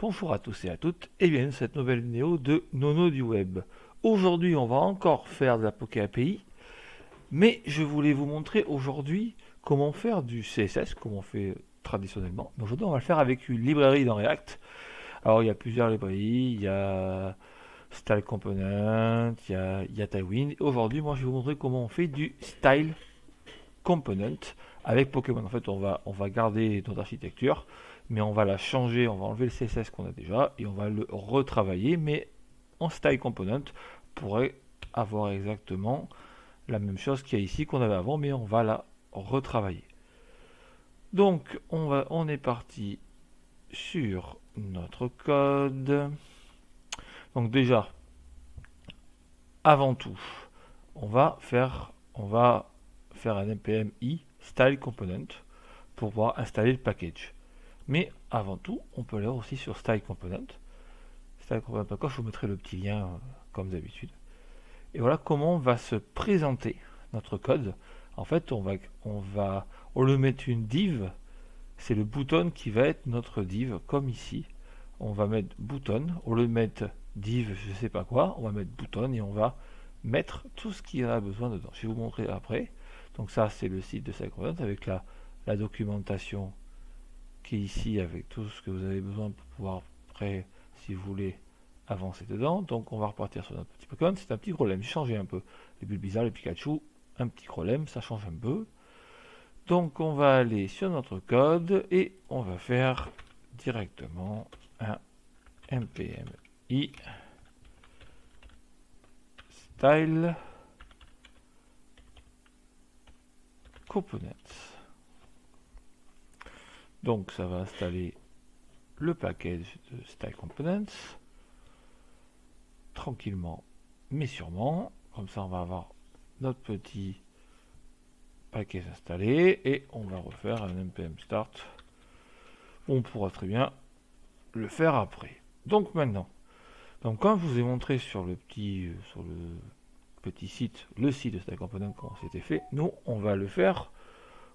Bonjour à tous et à toutes et bienvenue dans cette nouvelle vidéo de Nono du Web. Aujourd'hui on va encore faire de la Poké API, mais je voulais vous montrer aujourd'hui comment faire du CSS, comme on fait traditionnellement. Mais aujourd'hui on va le faire avec une librairie dans React. Alors il y a plusieurs librairies, il y a Style Component, il y a Tailwind. Aujourd'hui moi je vais vous montrer comment on fait du Style Component avec Pokémon. En fait on va garder notre architecture, mais on va la changer, on va enlever le CSS qu'on a déjà et on va le retravailler, mais en style component pourrait avoir exactement la même chose qu'il y a ici qu'on avait avant, mais on va la retravailler. Donc on est parti sur notre code. Donc déjà, avant tout, on va faire un npm i style component pour pouvoir installer le package. Mais avant tout, on peut aller aussi sur Style Component. Style Component, je vous mettrai le petit lien comme d'habitude. Et voilà comment va se présenter notre code. En fait, au lieu de mettre une div, c'est le button qui va être notre div, comme ici. On va mettre button, au lieu de mettre div, je sais pas quoi, on va mettre button et on va mettre tout ce qu'il y a besoin dedans. Je vais vous montrer après. Donc ça, c'est le site de Style Component avec la documentation qui est ici avec tout ce que vous avez besoin pour pouvoir après, si vous voulez, avancer dedans. Donc on va repartir sur notre petit Pokémon. C'est un petit problème, j'ai changé un peu. Les bulles bizarres, les Pikachu, un petit problème, ça change un peu. Donc on va aller sur notre code et on va faire directement un npm i style components. Donc ça va installer le package de style components tranquillement mais sûrement. Comme ça on va avoir notre petit package installé et on va refaire un npm start. On pourra très bien le faire après. Donc maintenant, comme je vous ai montré sur le petit site, le site de Style Component comment c'était fait, nous on va le faire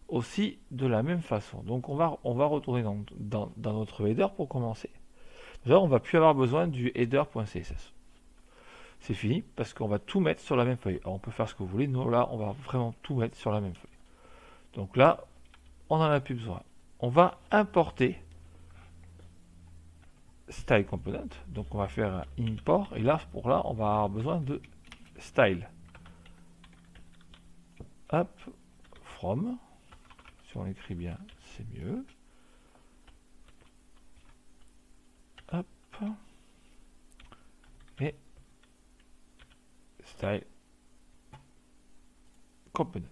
aussi de la même façon. Donc on va retourner dans notre header pour commencer. Déjà on va plus avoir besoin du header.css. C'est fini parce qu'on va tout mettre sur la même feuille. Alors on peut faire ce que vous voulez, nous là on va vraiment tout mettre sur la même feuille. Donc là, on n'en a plus besoin. On va importer style component. Donc on va faire un import et là pour là on va avoir besoin de style. Hop, from. Si on l'écrit bien, c'est mieux. Hop. Et style components.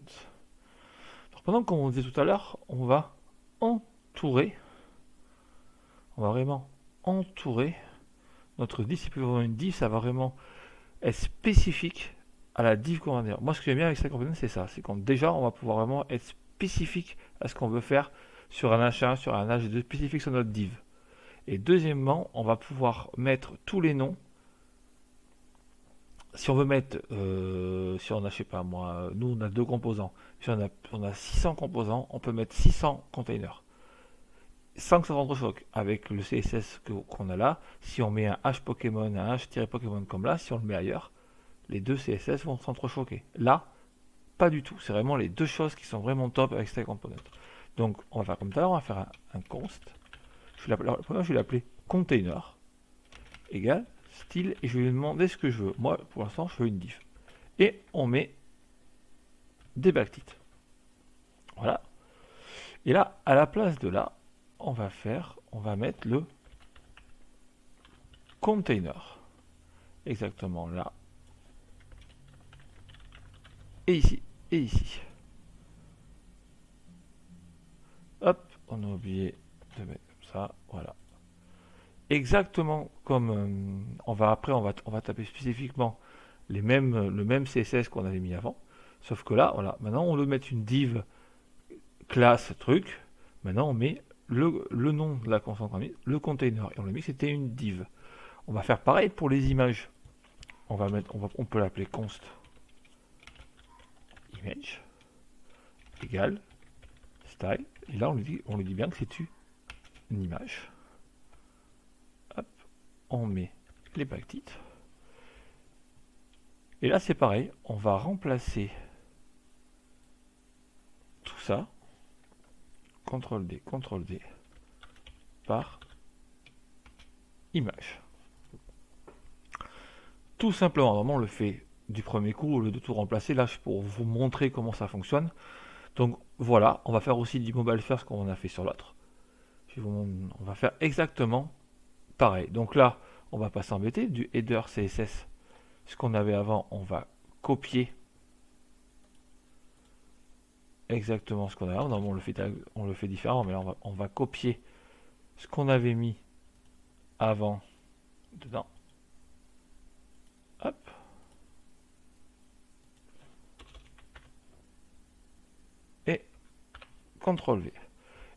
Donc pendant comme on disait tout à l'heure, on va entourer. On va vraiment entourer notre div. Si plus une div, ça va vraiment être spécifique à la div qu'on va dire. Moi, ce que j'aime bien avec Style Component, c'est ça. C'est qu'on déjà, on va pouvoir vraiment être spécifique à ce qu'on veut faire sur un H1, sur un H2, spécifique sur notre div. Et deuxièmement, on va pouvoir mettre tous les noms. Si on veut mettre, si on a, je sais pas moi, nous on a 2 composants. Si on a 600 composants, on peut mettre 600 containers. Sans que ça s'entrechoque avec le CSS qu'on a là. Si on met un H Pokémon, un H-Pokémon comme là, si on le met ailleurs, les deux CSS vont s'entrechoquer. Là, pas du tout. C'est vraiment les deux choses qui sont vraiment top avec Style Component. Donc, on va faire comme ça, on va faire un const. Je vais l'appeler container égal style et je vais lui demander ce que je veux. Moi, pour l'instant, je veux une div. Et on met des backtitres. Voilà. Et là, à la place de là, on va mettre le container. Exactement là. Et ici. Et ici. Hop, on a oublié de mettre comme ça. Voilà. Exactement comme on va taper spécifiquement le même CSS qu'on avait mis avant. Sauf que là, voilà, maintenant on veut mettre une div classe truc. Maintenant on met le nom de la constante qu'on a mis, le container, et on l'a mis que c'était une div. On va faire pareil pour les images. On peut l'appeler const image égale style. Et là on lui dit bien que c'est une image. on met les backtitres. Et là, c'est pareil, on va remplacer tout ça, CTRL-D, CTRL-D, par image. Tout simplement, normalement on le fait du premier coup au lieu de tout remplacer. Là, c'est pour vous montrer comment ça fonctionne. Donc voilà, on va faire aussi du mobile first comme on a fait sur l'autre. On va faire exactement pareil. Donc là, on va pas s'embêter, du header CSS, ce qu'on avait avant, on va copier exactement ce qu'on a avant. Normalement, on le fait différemment, mais là, on va copier ce qu'on avait mis avant dedans. Hop. Et CTRL V.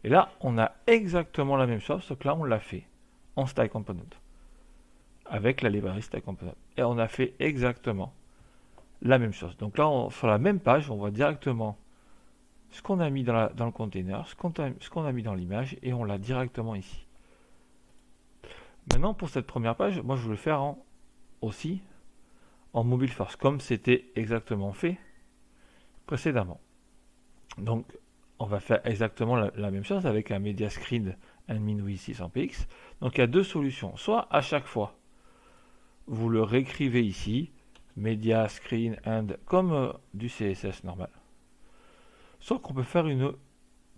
Et là, on a exactement la même chose, sauf que là, on l'a fait en Style Component. Avec la librairie Style Component. Et on a fait exactement la même chose. Donc là, sur la même page, on voit directement ce qu'on a mis dans le container, ce qu'on a mis dans l'image, et on l'a directement ici. Maintenant, pour cette première page, moi, je veux le faire aussi en mobile first, comme c'était exactement fait précédemment. Donc, on va faire exactement la même chose avec un Media Screen and MinWiz 600px. Donc, il y a deux solutions. Soit à chaque fois, vous le réécrivez ici, Media Screen and, comme du CSS normal. Soit qu'on peut faire une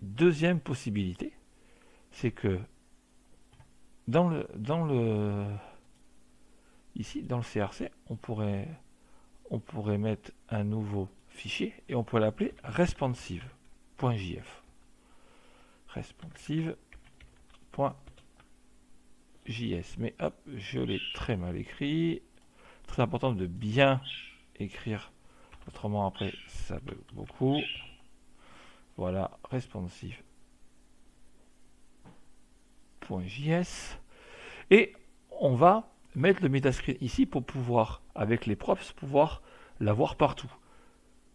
deuxième possibilité, c'est que ici, dans le CRC, on pourrait mettre un nouveau fichier et on pourrait l'appeler responsive.jf. Responsive.js. Mais hop, je l'ai très mal écrit. Très important de bien écrire, autrement après ça bug beaucoup. Voilà, responsive.js. Et on va mettre le Metascreen ici pour pouvoir, avec les props, pouvoir l'avoir partout.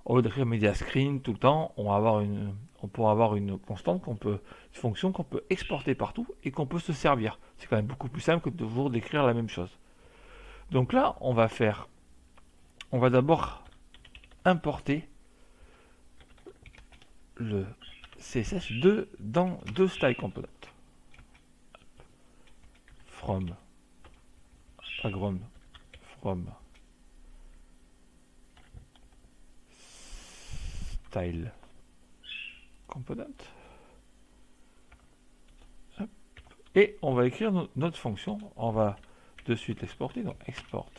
Au lieu d'écrire Mediascreen tout le temps, on pourra avoir une constante une fonction qu'on peut exporter partout et qu'on peut se servir. C'est quand même beaucoup plus simple que de toujours d'écrire la même chose. Donc là, on va d'abord importer le CSS dans deux style component. From style component. Et on va écrire notre fonction. On va de suite l'exporter. Donc export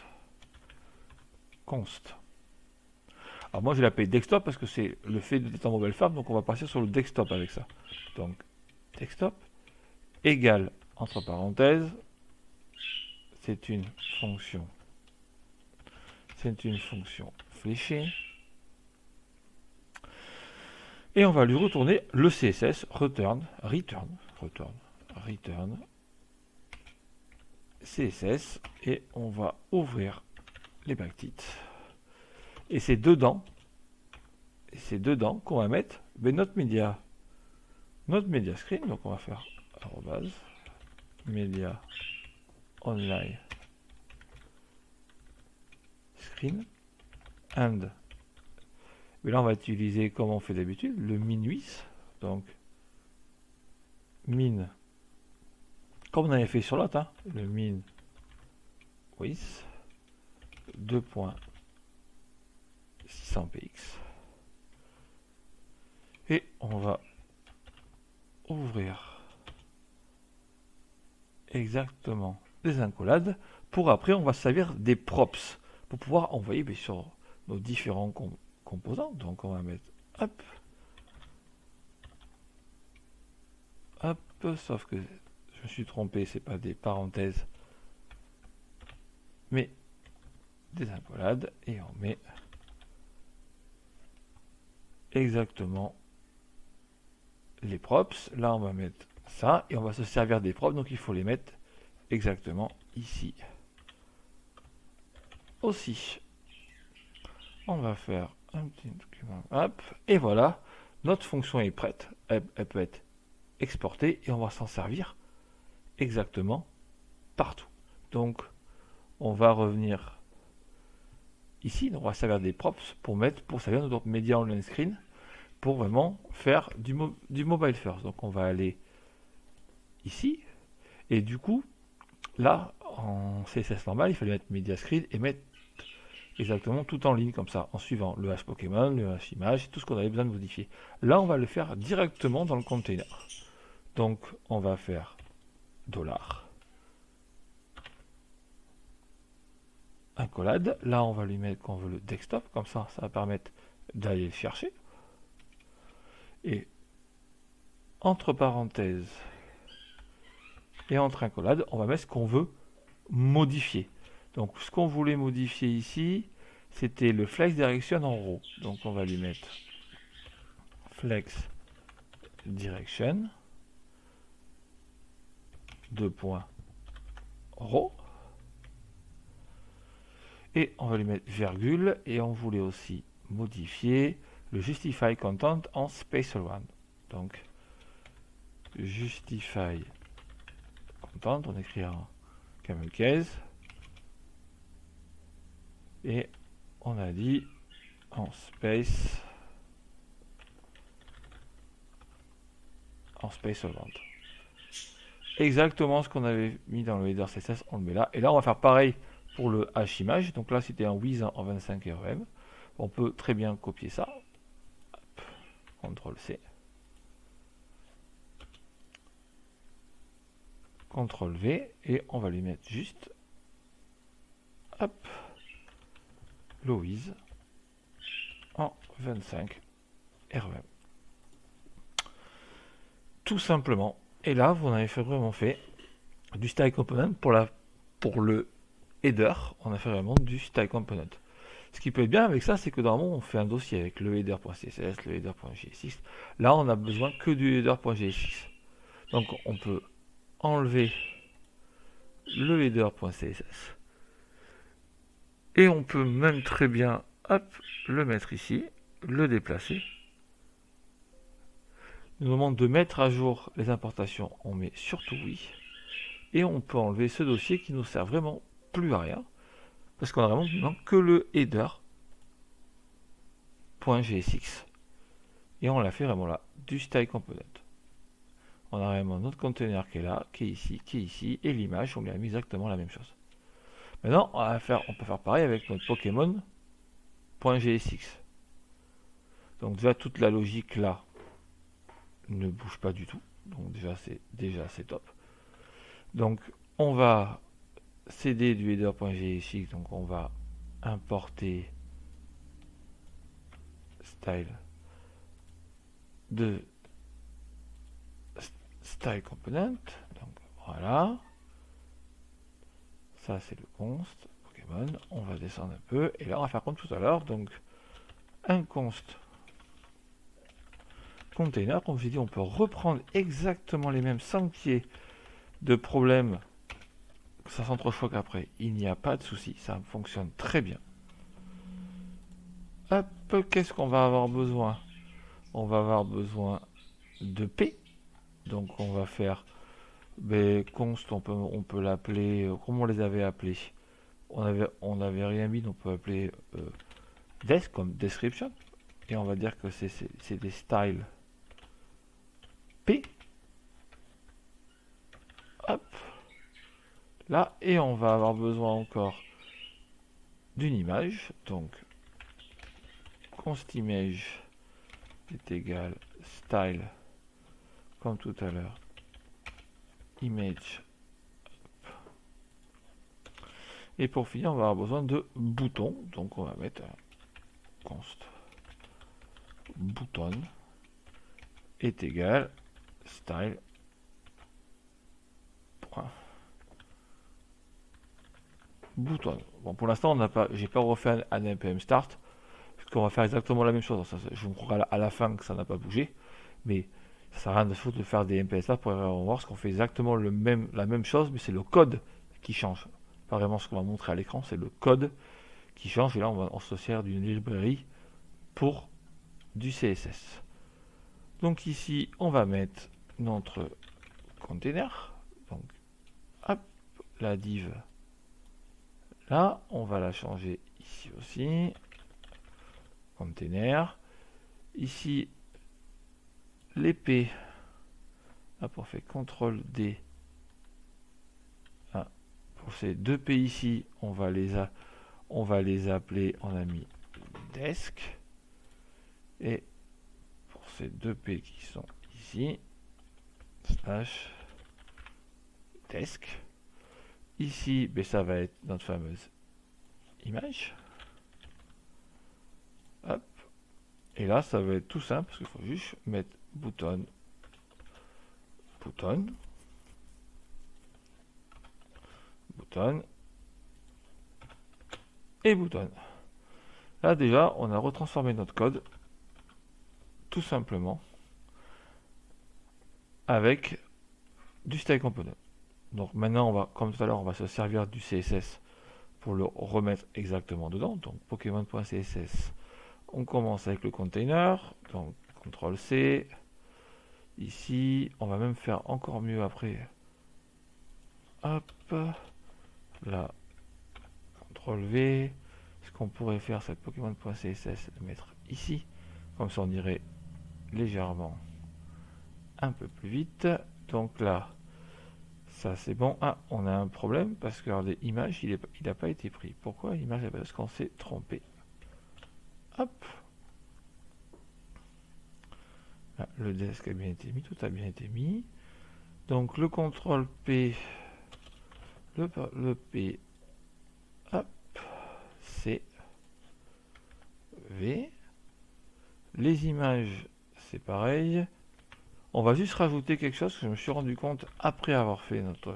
const. Alors moi je l'appelle desktop parce que c'est le fait d'être en mobile farm, donc on va passer sur le desktop avec ça. Donc desktop égale entre parenthèses, c'est une fonction fléchée. Et on va lui retourner le CSS return CSS et on va ouvrir les backtitres. Et c'est dedans qu'on va mettre notre media screen. Donc on va faire media online screen and, mais là on va utiliser comme on fait d'habitude le MinWiz. Donc min, comme on avait fait sur l'autre, hein, le MinWiz 2.600px. Et on va ouvrir exactement les encolades. Pour après, on va se servir des props pour pouvoir envoyer sur nos différents composants. Donc on va mettre hop, sauf que je me suis trompé, c'est pas des parenthèses, mais des encolades, et on met exactement les props. Là on va mettre ça et on va se servir des props, donc il faut les mettre exactement ici aussi. On va faire un petit document, hop, et voilà, notre fonction est prête. Elle peut être exportée et on va s'en servir exactement partout. Donc on va revenir ici, on va servir des props pour servir notre média online screen pour vraiment faire du mobile first. Donc on va aller ici et du coup là en CSS normal il fallait mettre media screen et mettre exactement tout en ligne comme ça en suivant le hash Pokémon, le hash image, tout ce qu'on avait besoin de modifier. Là on va le faire directement dans le container. Donc on va faire $, accolade. Là on va lui mettre qu'on veut le desktop, comme ça ça va permettre d'aller le chercher. Et entre parenthèses et entre accolades, on va mettre ce qu'on veut modifier. Donc ce qu'on voulait modifier ici, c'était le flex direction en RAW. Donc on va lui mettre flex direction 2.RAW et on va lui mettre virgule et on voulait aussi modifier le justify content en special one. Donc justify content, on écrit en camel case et on a dit en space element. Exactement ce qu'on avait mis dans le header CSS, on le met là. Et là, on va faire pareil pour le hash image. Donc là, c'était un with en 25 rem. On peut très bien copier ça. CTRL C. CTRL V. Et on va lui mettre juste hop, le with en 25 rem. Tout simplement. Et là, vous en avez vraiment fait du style component pour le header. On a fait vraiment du style component. Ce qui peut être bien avec ça, c'est que normalement on fait un dossier avec le header.css, le header.jsx. Là, on n'a besoin que du header.jsx. Donc on peut enlever le header.css et on peut même très bien hop, le mettre ici, le déplacer. Il nous demande de mettre à jour les importations, on met surtout oui. Et on peut enlever ce dossier qui nous sert vraiment plus à rien parce qu'on a vraiment besoin que le header.jsx. Et on l'a fait vraiment là, du style component. On a vraiment notre conteneur qui est là, qui est ici, et l'image, on lui a mis exactement la même chose. Maintenant, on peut faire pareil avec notre Pokémon.gsx. Donc déjà, toute la logique là ne bouge pas du tout. Donc déjà, c'est top. Donc, on va céder du header.gsx, donc on va importer style de style component. Donc voilà. Ça c'est le const Pokémon. On va descendre un peu. Et là on va faire comme tout à l'heure. Donc un const container. Comme je vous ai dit, on peut reprendre exactement les mêmes sans qu'il y ait de problème. Ça s'entrechoque après. Il n'y a pas de souci. Ça fonctionne très bien. Hop, qu'est-ce qu'on va avoir besoin? On va avoir besoin de P. Donc on va faire const, on peut l'appeler, comment on les avait appelés? On avait rien mis, donc on peut appeler des comme description. Et on va dire que c'est des styles P. Hop. Là, et on va avoir besoin encore d'une image. Donc, const image est égal style, comme tout à l'heure, image. Et pour finir, on va avoir besoin de boutons. Donc, on va mettre un const button est égal style. Bouton. Bon, pour l'instant, j'ai pas refait un npm start, parce qu'on va faire exactement la même chose. Ça, je vous montrerai à la fin que ça n'a pas bougé, mais ça sert à rien de faire des npm start pour voir parce qu'on fait exactement la même chose, mais c'est le code qui change. Pas vraiment ce qu'on va montrer à l'écran, c'est le code qui change. Et là, on se sert d'une librairie pour du CSS. Donc ici, on va mettre notre container. Donc, hop, la div Là, on va la changer ici aussi. Container. Ici, l'épée. Hop, on fait CTRL D. Ah, pour ces deux P ici, on va les appeler, on a mis desk. Et pour ces deux P qui sont ici, slash desk. Ici, ben, ça va être notre fameuse image. Hop. Et là, ça va être tout simple, parce qu'il faut juste mettre bouton, bouton, bouton et bouton. Là, déjà, on a retransformé notre code, tout simplement, avec du style component. Donc maintenant, on va, comme tout à l'heure, on va se servir du CSS pour le remettre exactement dedans. Donc Pokémon.css. On commence avec le container. Donc CTRL C. Ici, on va même faire encore mieux après. Hop. Là, CTRL V. Ce qu'on pourrait faire, c'est Pokémon.css, le mettre ici. Comme ça, on irait légèrement un peu plus vite. Donc là, ça c'est bon. Ah, on a un problème parce que regardez, image, il n'a pas été pris. Pourquoi image? Parce qu'on s'est trompé. Hop. Là, le desk a bien été mis, tout a bien été mis. Donc le CTRL P, le P, hop, C, V. Les images, c'est pareil. On va juste rajouter quelque chose que je me suis rendu compte après avoir fait notre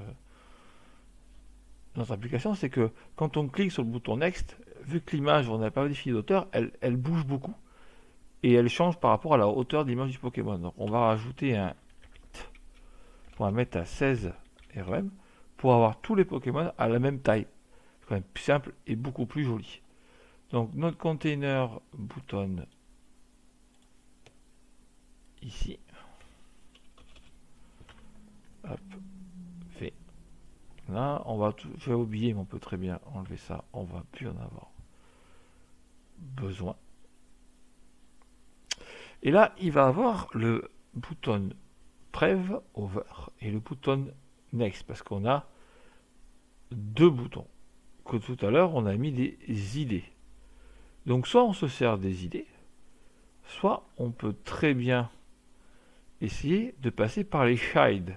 application, c'est que quand on clique sur le bouton Next, vu que l'image, on n'a pas modifié d'auteur, elle bouge beaucoup. Et elle change par rapport à la hauteur de l'image du Pokémon. Donc on va rajouter un on va mettre à 16 REM pour avoir tous les Pokémon à la même taille. C'est quand même plus simple et beaucoup plus joli. Donc notre container bouton ici. Hop, fait. Là, on va j'ai oublié, mais on peut très bien enlever ça. On va plus en avoir besoin. Et là, il va avoir le bouton Prev Over et le bouton Next parce qu'on a deux boutons. Que tout à l'heure, on a mis des idées. Donc, soit on se sert des idées, soit on peut très bien essayer de passer par les child.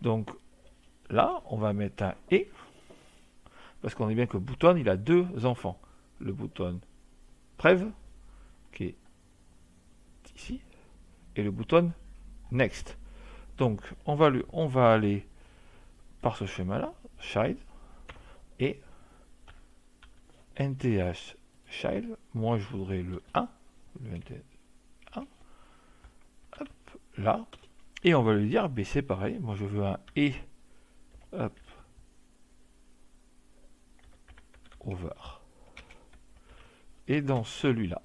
Donc, là, on va mettre un et parce qu'on est bien que le bouton, il a deux enfants. Le bouton Prev, qui est ici, et le bouton Next. Donc, on va aller par ce schéma-là, child, et nth child, moi je voudrais le 1, le nth 1, hop, là, et on va lui dire, ben c'est pareil, moi je veux un et, hop, over. Et dans celui-là,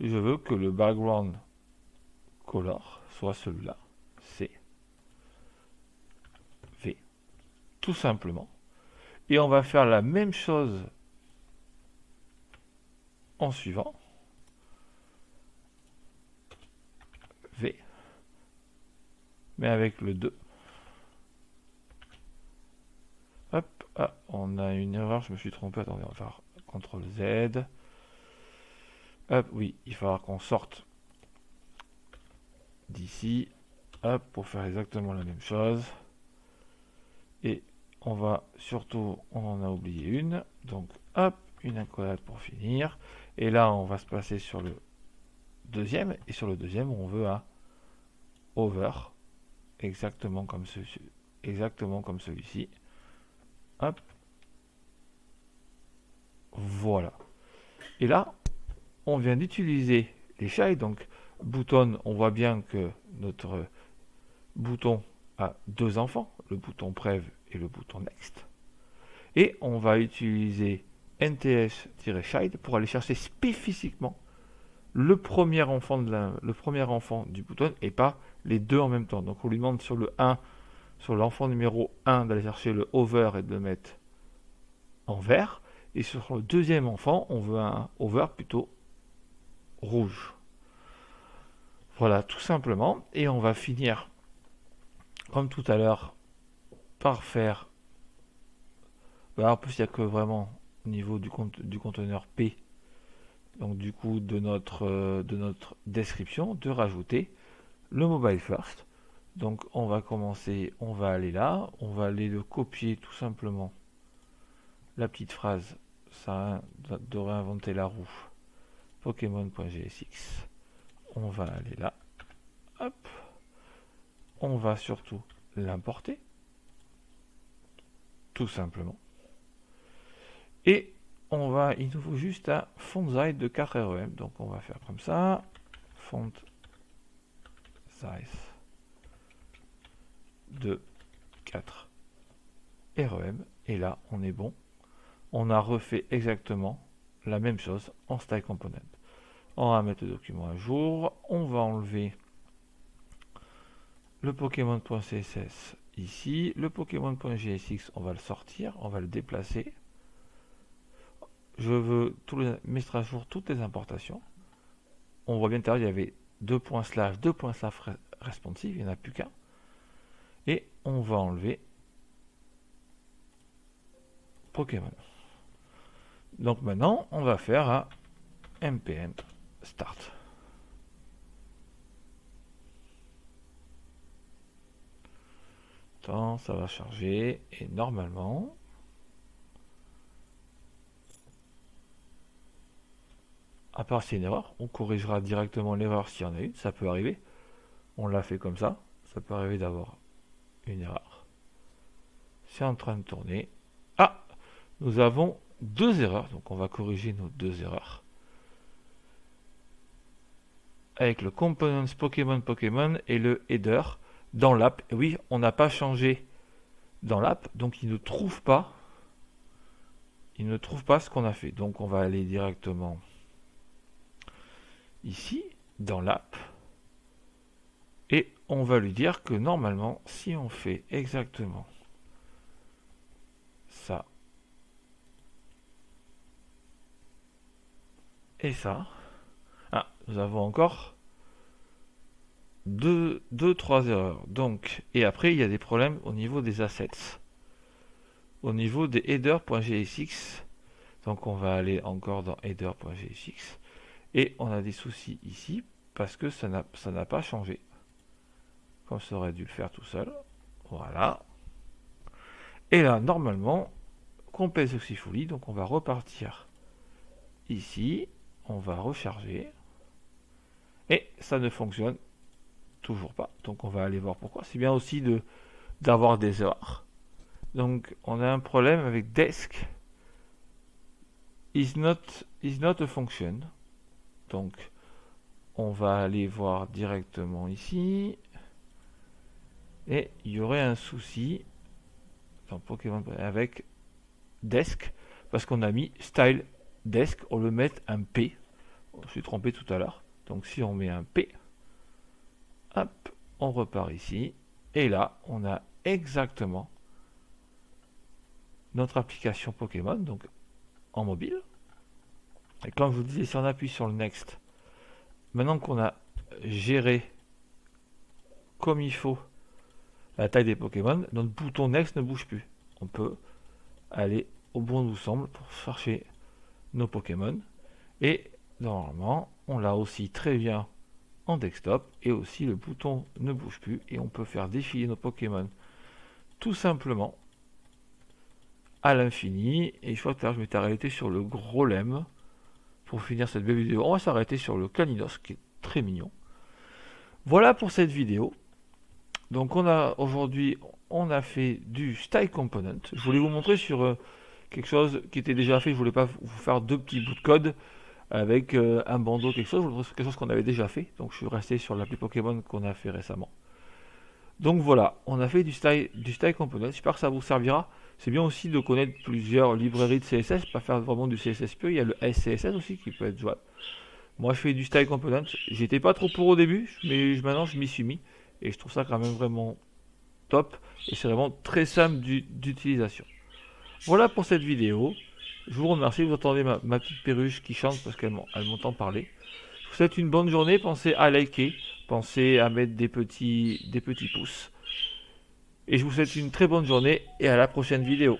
je veux que le background color soit celui-là, c'est V, tout simplement. Et on va faire la même chose en suivant. V, mais avec le 2. Hop, ah, on a une erreur, je me suis trompé, attendez, on va faire CTRL Z. Hop, oui, il va falloir qu'on sorte d'ici, hop, pour faire exactement la même chose. Et on va surtout, on en a oublié une, donc hop, une accolade pour finir. Et là, on va se passer sur le deuxième, et sur le deuxième, on veut un over, exactement comme celui-ci. Hop, voilà. Et là, on vient d'utiliser les child, donc bouton, on voit bien que notre bouton a deux enfants, le bouton Prev et le bouton Next. Et on va utiliser nth-child pour aller chercher spécifiquement le premier enfant du bouton et pas les deux en même temps. Donc on lui demande sur le 1, sur l'enfant numéro 1 d'aller chercher le over et de le mettre en vert. Et sur le deuxième enfant, on veut un over plutôt rouge. Voilà, tout simplement. Et on va finir, comme tout à l'heure, par faire... en plus, il n'y a que vraiment au niveau du conteneur P, donc du coup de notre description, de rajouter le mobile first. Donc on va commencer, on va aller là, on va aller le copier tout simplement. La petite phrase, ça de réinventer la roue, Pokémon.gsx. On va aller là, hop. On va surtout l'importer, tout simplement. Et il nous faut juste un font size de 4 REM. Donc on va faire comme ça, font size de 4 REM. Et là, on est bon. On a refait exactement la même chose en style component. On va mettre le document à jour. On va enlever le Pokémon.css ici. Le Pokémon.gsx, on va le sortir, on va le déplacer. Je veux mettre à jour toutes les importations. On voit bien tout à l'heure, il y avait 2./2.slash responsive, il n'y en a plus qu'un. Et on va enlever Pokémon. Donc maintenant, on va faire un npm start. Attends, ça va charger et normalement, à part s'il y a une erreur, on corrigera directement l'erreur s'il y en a une, ça peut arriver. On l'a fait comme ça peut arriver d'avoir une erreur. C'est en train de tourner. Ah, nous avons 2 erreurs, donc on va corriger nos 2 erreurs. Avec le components Pokémon et le header dans l'app. Oui, on n'a pas changé dans l'app, donc il ne trouve pas ce qu'on a fait. Donc on va aller directement ici dans l'app et on va lui dire que normalement, si on fait exactement ça et ça, nous avons encore 3 erreurs. Donc, et après, il y a des problèmes au niveau des assets. Au niveau des header.gsx, donc on va aller encore dans header.gsx, et on a des soucis ici, parce que ça n'a pas changé. Comme ça aurait dû le faire tout seul. Voilà. Et là, normalement, complet successfully, donc on va repartir ici, on va recharger, et ça ne fonctionne toujours pas. Donc on va aller voir pourquoi. C'est bien aussi d'avoir des erreurs. Donc on a un problème avec desk is not a function. Donc on va aller voir directement ici. Et il y aurait un souci dans Pokémon avec desk parce qu'on a mis style desk au lieu de mettre un P. Je suis trompé tout à l'heure. Donc si on met un P, hop, on repart ici. Et là, on a exactement notre application Pokémon, donc en mobile. Et comme je vous disais, si on appuie sur le Next, maintenant qu'on a géré comme il faut la taille des Pokémon, notre bouton Next ne bouge plus. On peut aller au bon nous semble pour chercher nos Pokémon. Et normalement, on l'a aussi très bien en desktop. Et aussi, le bouton ne bouge plus. Et on peut faire défiler nos Pokémon tout simplement à l'infini. Et je crois que là, je m'étais arrêté sur le gros lemme. Pour finir cette belle vidéo, on va s'arrêter sur le Caninos qui est très mignon. Voilà pour cette vidéo. Donc aujourd'hui, on a fait du style component. Je voulais vous montrer sur quelque chose qui était déjà fait. Je voulais pas vous faire 2 petits bouts de code avec un bandeau, quelque chose. Je voulais vous montrer quelque chose qu'on avait déjà fait. Donc je suis resté sur l'appli Pokémon qu'on a fait récemment. Donc voilà, on a fait du style component. J'espère que ça vous servira. C'est bien aussi de connaître plusieurs librairies de CSS, pas faire vraiment du CSS pur. Il y a le SCSS aussi qui peut être jouable. Moi, je fais du style component. J'étais pas trop pour au début, mais maintenant je m'y suis mis. Et je trouve ça quand même vraiment top. Et c'est vraiment très simple d'utilisation. Voilà pour cette vidéo. Je vous remercie, vous entendez ma petite perruche qui chante parce qu'elle m'entend parler. Je vous souhaite une bonne journée, pensez à liker, pensez à mettre des petits pouces. Et je vous souhaite une très bonne journée et à la prochaine vidéo.